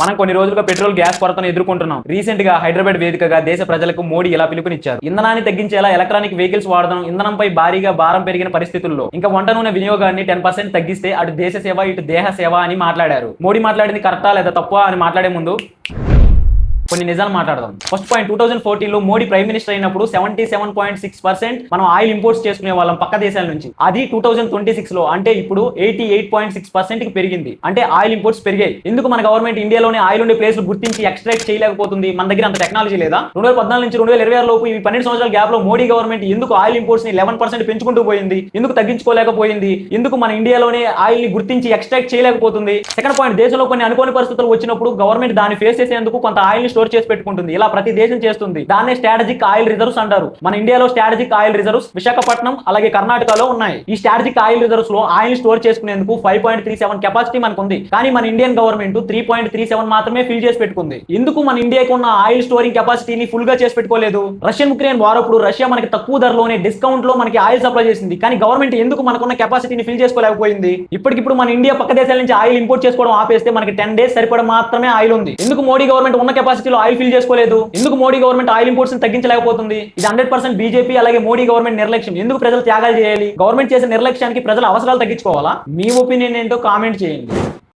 మనం కొన్ని రోజులుగా పెట్రోల్ గ్యాస్ కొరతను ఎదుర్కొంటున్నాం. రీసెంట్ గా హైదరాబాద్ వేదికగా దేశ ప్రజలకు మోడీ ఇలా పిలుపునిచ్చారు. ఇంధనాన్ని తగ్గించేలా ఎలక్ట్రానిక్ వెహికల్స్ వాడడం, ఇంధనంపై భారీగా భారం పెరిగిన పరిస్థితుల్లో ఇంకా వంట నూనె వినియోగాన్ని 10% తగ్గిస్తే అటు దేశ సేవ ఇటు దేహ సేవ అని మాట్లాడారు. మోడీ మాట్లాడింది కరెక్టా లేదా తప్పా అని మాట్లాడే ముందు కొన్ని నిజాలు మాట్లాడదాం. ఫస్ట్ పాయింట్, 2014 లో మోడీ ప్రైమ్ మినిస్టర్ అయినప్పుడు 77.6% మనం ఆయిల్ ఇంపోర్ట్స్ చేసుకునే వాళ్ళం పక్క దేశాల నుంచి. అది 2026 లో అంటే ఇప్పుడు 88.6% కి పెరిగింది. అంటే ఆయిల్ ఇంపోర్ట్స్ పెరిగాయి. ఎందుకు మన గవర్నమెంట్ ఇండియాలోనే ఆయిల్ ఉండే ప్లేస్లు గుర్తించి ఎక్స్ట్రాక్ట్ చేయలేకపోతుంది? మన దగ్గర అంత టెక్నాలజీ లేదా? 2014 నుంచి 2026 లోపు ఈ 12 సంవత్సరాల గ్యాప్ లో మోడీ గవర్నమెంట్ ఎందుకు ఆయిల్ ఇంపోర్ట్స్ ని 11% పెంచుకుంటూ పోయింది? ఎందుకు తగ్గించుకోలేకపోయింది? ఎందుకు మన ఇండియాలోనే ఆయిల్ ని గుర్తించి ఎక్స్ట్రాక్ట్ చేయలేకపోతుంది? సెకండ్ పాయింట్, దేశంలో కొన్ని అనుకోని పరిస్థితులు వచ్చినప్పుడు గవర్నమెంట్ దాన్ని ఫేస్ చేసేందుకు కొంత ఆయిల్ స్టోర్ చేసి పెట్టుకుంటుంది. ఇలా ప్రతి దేశం చేస్తుంది. దాన్నే స్ట్రాటజిక్ ఆయిల్ రిజర్వ్స్ అంటారు. మన ఇండియాలో స్ట్రాటజిక్ ఆయిల్ రిజర్వ్స్ విశాఖపట్నం అలాగే కర్ణాటకలో ఉన్నాయి. ఈ స్ట్రాటజిక్ ఆయిల్ రిజర్వ్స్ లో ఆయిల్ స్టోర్ చేసుకునేందుకు 5.37 కెపాసిటీ మనకు ఉంది. కానీ మన ఇండియన్ గవర్నమెంట్ 3.37 మాత్రమే ఫిల్ చేసి పెట్టుకుంది. ఎందుకు మన ఇండియాకు ఉన్న ఆయిల్ స్టోరింగ్ కెపాసిటీని ఫుల్ గా చేసి పెట్టుకోలేదు? రష్యన్ ఉక్రెయిన్ వార్ అప్పుడు రష్యా మనకి తక్కువ ధరలోనే డిస్కౌంట్ లో మనకి ఆయిల్ సప్లై చేసింది. కానీ గవర్నమెంట్ ఎందుకు మనకున్న కెపాసిటీని ఫిల్ చేసుకోలేకపోయింది? ఇప్పటికిప్పుడు మన ఇండియా పక్క దేశాల నుంచి ఆయిల్ ఇంపోర్ట్ చేసుకోవడం ఆపేస్తే మనకి 10 days సరిపడా మాత్రమే ఆయిల్ ఉంది. ఎందుకు మోడీ గవర్నమెంట్ ఉన్న కెపాసిటీలో ఆయిల్ ఫిల్ చేసుకోలేదు? ఎందుకు మోడీ గవర్నమెంట్ ఆయిల్ ఇంపోర్ట్స్ తగ్గించలేకపోతుంది? ఇది 100% బీజేపీ అలాగే మోడీ గవర్నమెంట్ నిర్లక్ష్యం. ఎందుకు ప్రజలు త్యాగాలు చేయాలి? గవర్నమెంట్ చేసే నిర్లక్ష్యానికి ప్రజల అవసరాలు తగ్గించుకోవాలా? మీ ఒపీనియన్ ఏంటో కామెంట్ చేయండి.